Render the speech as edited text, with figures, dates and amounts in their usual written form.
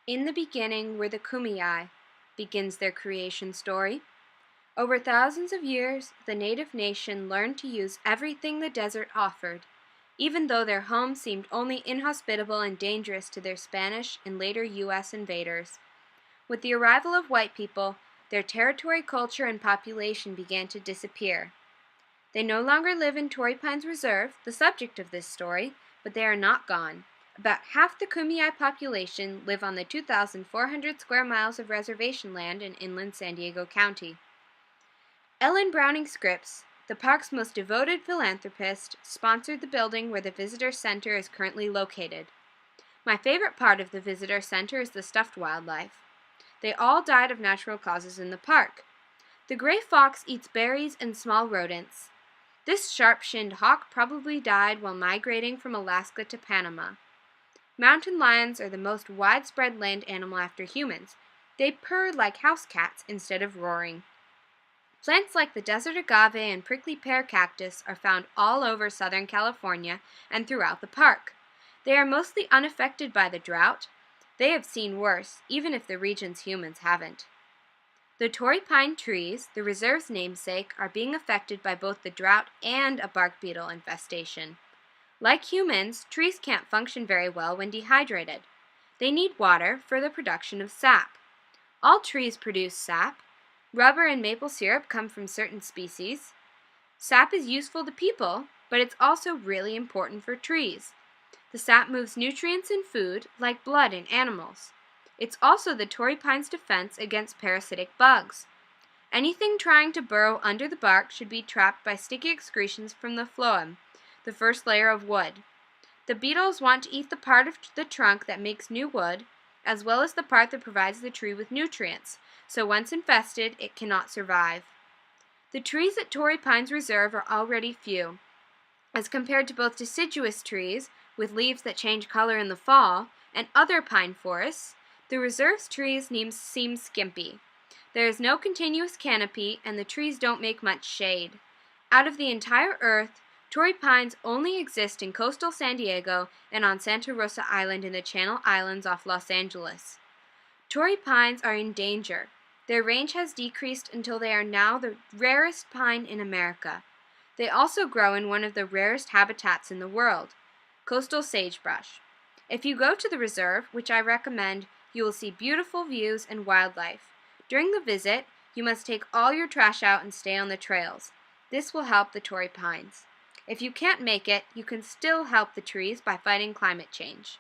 In the beginning were the Kumeyaay, begins their creation story. Over thousands of years, the native nation learned to use everything the desert offered, even though their home seemed only inhospitable and dangerous to their Spanish and later U.S. invaders. With the arrival of white people, their territory, culture, and population began to disappear. They no longer live in Torrey Pines Reserve, the subject of this story, but they are not gone. About half the Kumeyaay population live on the 2,400 square miles of reservation land in inland San Diego County. Ellen Browning Scripps, the park's most devoted philanthropist, sponsored the building where the visitor center is currently located. My favorite part of the visitor center is the stuffed wildlife. They all died of natural causes in the park. The gray fox eats berries and small rodents. This sharp-shinned hawk probably died while migrating from Alaska to Panama. Mountain lions are the most widespread land animal after humans. They purr like house cats instead of roaring. Plants like the desert agave and prickly pear cactus are found all over Southern California and throughout the park. They are mostly unaffected by the drought. They have seen worse, even if the region's humans haven't. The Torrey Pine trees, the reserve's namesake, are being affected by both the drought and a bark beetle infestation. Like humans, trees can't function very well when dehydrated. They need water for the production of sap. All trees produce sap. Rubber and maple syrup come from certain species. Sap is useful to people, but it's also really important for trees. The sap moves nutrients in food, like blood in animals. It's also the Torrey Pines' defense against parasitic bugs. Anything trying to burrow under the bark should be trapped by sticky excretions from the phloem, the first layer of wood. The beetles want to eat the part of the trunk that makes new wood, as well as the part that provides the tree with nutrients, so once infested, it cannot survive. The trees at Torrey Pines Reserve are already few. As compared to both deciduous trees, with leaves that change color in the fall, and other pine forests, the reserve's trees seem skimpy. There is no continuous canopy, and the trees don't make much shade. Out of the entire earth, Torrey Pines only exist in coastal San Diego and on Santa Rosa Island in the Channel Islands off Los Angeles. Torrey pines are in danger. Their range has decreased until they are now the rarest pine in America. They also grow in one of the rarest habitats in the world, coastal sagebrush. If you go to the reserve, which I recommend, you will see beautiful views and wildlife. During the visit, you must take all your trash out and stay on the trails. This will help the Torrey Pines. If you can't make it, you can still help the trees by fighting climate change.